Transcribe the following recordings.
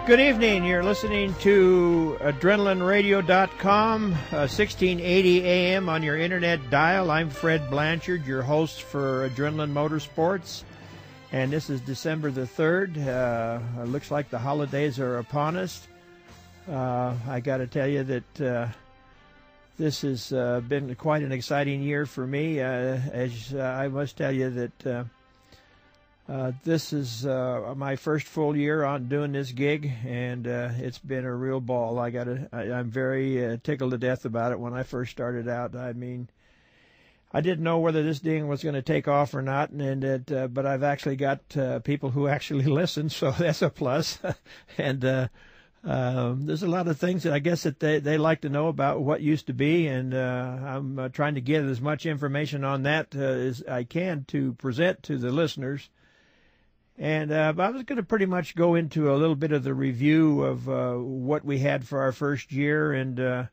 Good evening. You're listening to AdrenalineRadio.com, 1680 AM on your internet dial. I'm Fred Blanchard, your host for Adrenaline Motorsports, and this is December the 3rd. It looks like the holidays are upon us. I got to tell you that this has been quite an exciting year for me. As I must tell you that this is my first full year on doing this gig, and it's been a real ball. I'm very tickled to death about it. When I first started out, I mean, I didn't know whether this thing was going to take off or not, but I've actually got people who actually listen, so that's a plus. And there's a lot of things that I guess that they like to know about what used to be, and I'm trying to get as much information on that as I can to present to the listeners. And I was going to pretty much go into a little bit of the review of what we had for our first year, and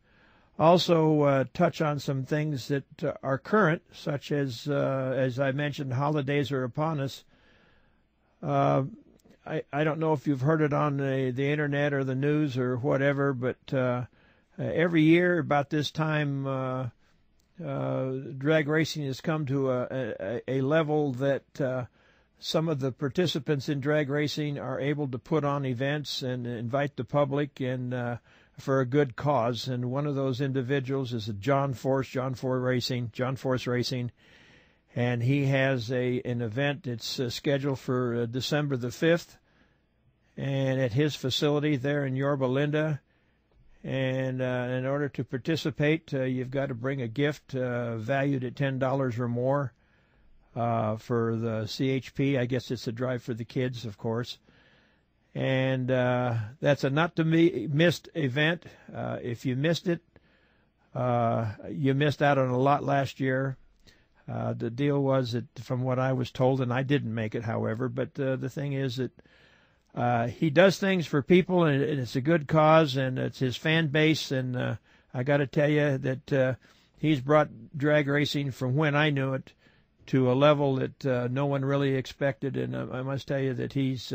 also touch on some things that are current, such as I mentioned, holidays are upon us. I don't know if you've heard it on the internet or the news or whatever, but every year about this time, drag racing has come to a level that some of the participants in drag racing are able to put on events and invite the public and for a good cause. And one of those individuals is John Force Racing, and he has an event. It's scheduled for December the 5th, and at his facility there in Yorba Linda. And in order to participate, you've got to bring a gift valued at $10 or more. For the CHP. I guess it's a drive for the kids, of course. And that's a not-to-be-missed event. If you missed it, you missed out on a lot last year. The deal was that, from what I was told, and I didn't make it, however, but the thing is that he does things for people, and it's a good cause, and it's his fan base, and I got to tell you that he's brought drag racing from when I knew it to a level that no one really expected, and I must tell you that he's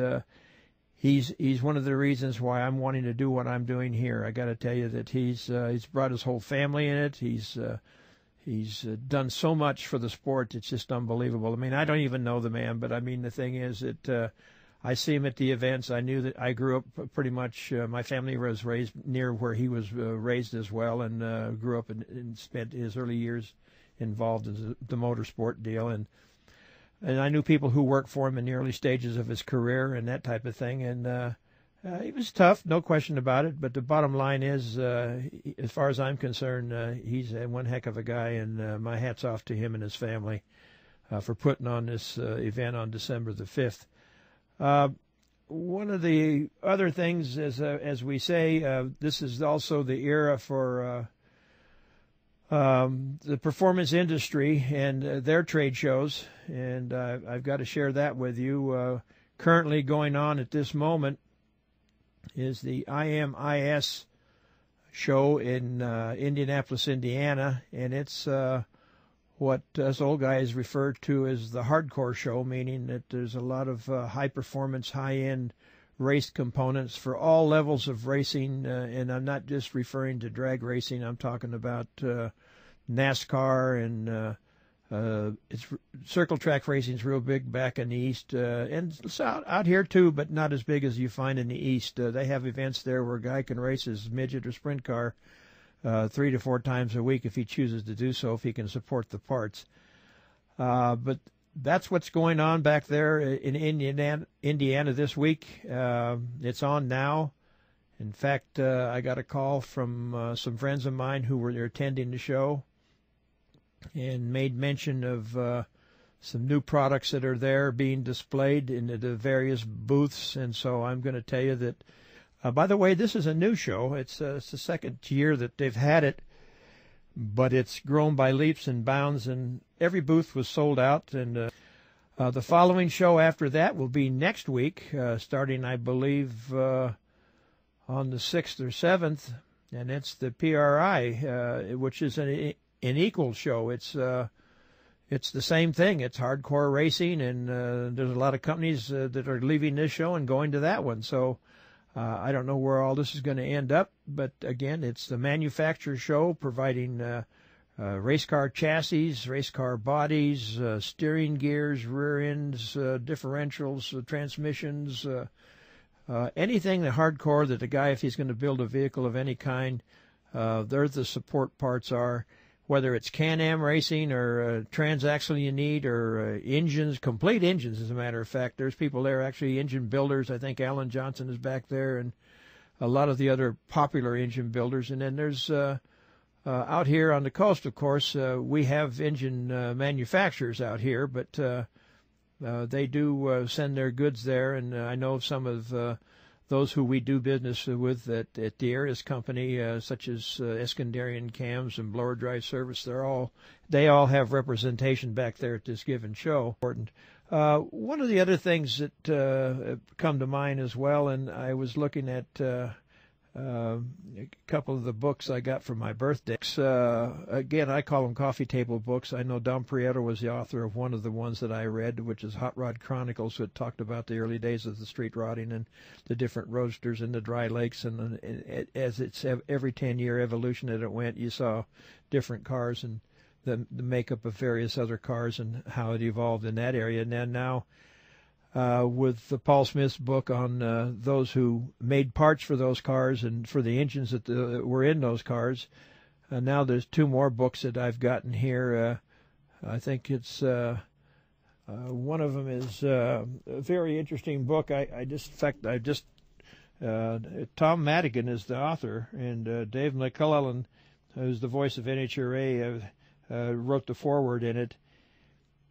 one of the reasons why I'm wanting to do what I'm doing here. I got to tell you that he's brought his whole family in it. He's done so much for the sport. It's just unbelievable. I mean, I don't even know the man, but I mean, the thing is that I see him at the events. I knew that I grew up pretty much. My family was raised near where he was raised as well, and grew up and spent his early years involved in the motorsport deal, and I knew people who worked for him in the early stages of his career and that type of thing, and it was tough, no question about it, but the bottom line is, as far as I'm concerned, he's one heck of a guy, and my hat's off to him and his family for putting on this event on December the 5th. One of the other things, as we say, this is also the era for the performance industry and their trade shows, and I've got to share that with you. Currently going on at this moment is the IMIS show in Indianapolis, Indiana, and it's what us old guys refer to as the hardcore show, meaning that there's a lot of high-performance, high-end race components for all levels of racing, and I'm not just referring to drag racing. I'm talking about NASCAR, and it's circle track racing is real big back in the East, and it's out here too, but not as big as you find in the East. They have events there where a guy can race his midget or sprint car 3 to 4 times a week if he chooses to do so, if he can support the parts. But that's what's going on back there in Indiana this week. It's on now. In fact, I got a call from some friends of mine who were there attending the show and made mention of some new products that are there being displayed in the various booths. And so I'm going to tell you that, by the way, this is a new show. It's the second year that they've had it, but it's grown by leaps and bounds, and every booth was sold out. And the following show after that will be next week, starting, I believe, on the 6th or 7th, and it's the PRI, which is an equal show. It's the same thing. It's hardcore racing, and there's a lot of companies that are leaving this show and going to that one. So I don't know where all this is going to end up, but again, it's the manufacturer show providing race car chassis, race car bodies, steering gears, rear ends, differentials, transmissions, anything the hardcore that the guy, if he's going to build a vehicle of any kind, there the support parts are. Whether it's Can-Am racing or transaxle you need or engines, complete engines, as a matter of fact. There's people there, actually engine builders. I think Alan Johnson is back there and a lot of the other popular engine builders. And then there's out here on the coast, of course, we have engine manufacturers out here, but they do send their goods there. And I know some of those who we do business with at the Arias Company, such as Eskandarian Cams and Blower Drive Service, they all have representation back there at this given show. Important. One of the other things that come to mind as well, and I was looking at a couple of the books I got for my birthday. Again, I call them coffee table books. I know Dom Prieto was the author of one of the ones that I read, which is Hot Rod Chronicles, that talked about the early days of the street rodding and the different roadsters and the dry lakes. And as it's every 10-year evolution that it went, you saw different cars and the makeup of various other cars and how it evolved in that area. And then now, with Paul Smith's book on those who made parts for those cars and for the engines that were in those cars. Now there's two more books that I've gotten here. I think it's one of them is a very interesting book. Tom Madigan is the author, and Dave McClellan, who's the voice of NHRA, wrote the foreword in it.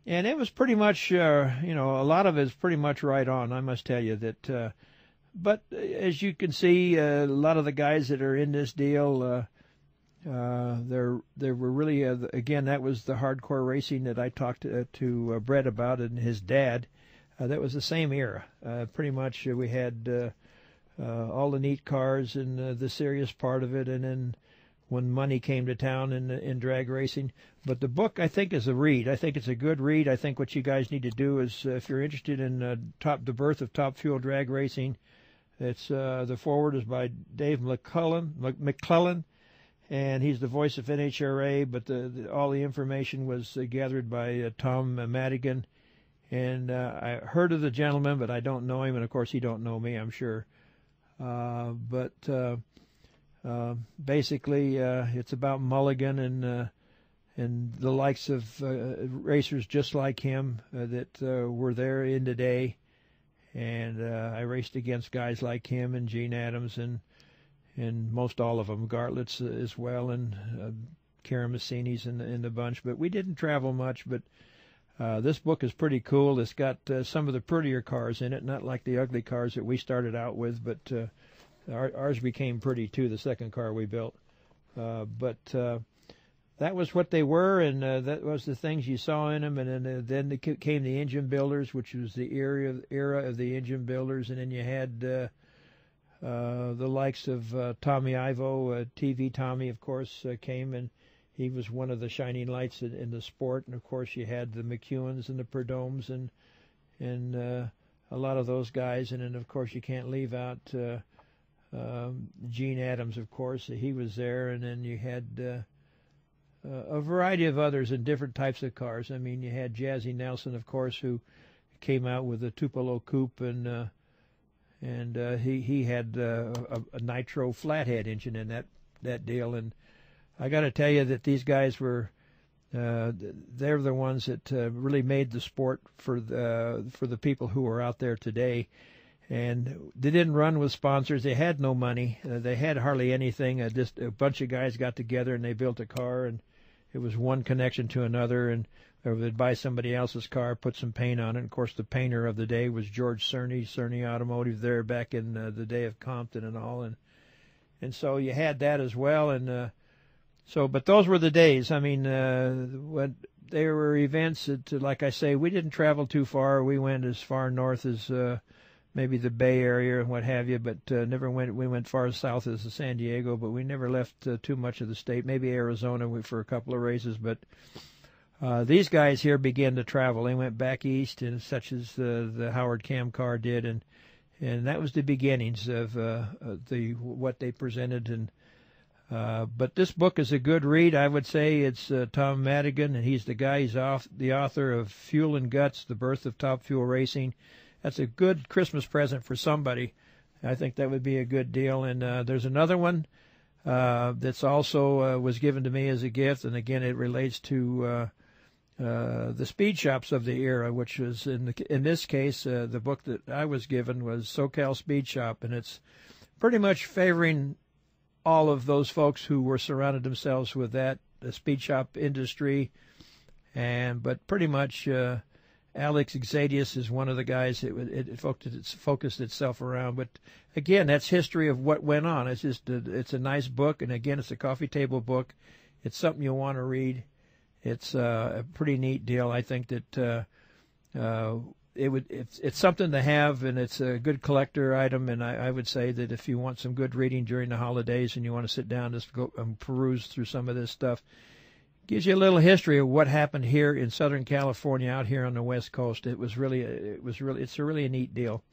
And it was pretty much, a lot of it is pretty much right on, I must tell you that. But as you can see, a lot of the guys that are in this deal, they were really, again, that was the hardcore racing that I talked to Brett about and his dad. That was the same era. Pretty much we had all the neat cars and the serious part of it, and then when money came to town in drag racing. But the book, I think, is a read. I think it's a good read. I think what you guys need to do is, if you're interested in the birth of top fuel drag racing, it's the foreword is by Dave McClellan, and he's the voice of NHRA. But all the information was gathered by Tom Madigan, and I heard of the gentleman, but I don't know him, and of course he don't know me, I'm sure. Basically, it's about Mulligan and the likes of racers just like him that were there in the day. And I raced against guys like him and Gene Adams and most all of them, Gartlett's as well, and Karamessinis in the bunch. But we didn't travel much. But this book is pretty cool. It's got some of the prettier cars in it, not like the ugly cars that we started out with, but ours became pretty too, the second car we built. But that was what they were, and that was the things you saw in them. And then came the engine builders, which was the era of the engine builders. And then you had the likes of Tommy Ivo, TV Tommy, of course, came, and he was one of the shining lights in the sport. And of course, you had the McEwens and the Perdomes and a lot of those guys. And then, of course, you can't leave out Gene Adams, of course. He was there. And then you had a variety of others in different types of cars. I mean, you had Jazzy Nelson, of course, who came out with a Tupelo coupe, and he had a nitro flathead engine in that deal. And I got to tell you that these guys were they're the ones that really made the sport for the people who are out there today. And they didn't run with sponsors. They had no money. They had hardly anything. Just a bunch of guys got together and they built a car, and it was one connection to another. And they'd buy somebody else's car, put some paint on it. And of course, the painter of the day was George Cerny Automotive there back in the day of Compton and all. And so you had that as well. And but those were the days. I mean, when there were events that, like I say, we didn't travel too far. We went as far north as maybe the Bay Area and what have you, but we went far south as San Diego, but we never left too much of the state. Maybe Arizona for a couple of races, but these guys here began to travel. They went back east, and such as the Howard Cam car did, and that was the beginnings of what they presented. And but this book is a good read. I would say it's Tom Madigan, and he's the guy. He's the author of Fuel and Guts: The Birth of Top Fuel Racing. That's a good Christmas present for somebody. I think that would be a good deal. And there's another one that's also was given to me as a gift, and again, it relates to the speed shops of the era, which was in this case the book that I was given was SoCal Speed Shop, and it's pretty much favoring all of those folks who were surrounded themselves with that the speed shop industry, but pretty much Alex Exadius is one of the guys it focused itself around. But again, that's history of what went on. It's just it's a nice book, and again, it's a coffee table book. It's something you'll want to read. It's a pretty neat deal. I think that it's something to have, and it's a good collector item. And I would say that if you want some good reading during the holidays and you want to sit down and go and peruse through some of this stuff, gives you a little history of what happened here in Southern California, out here on the West Coast. It's a really neat deal.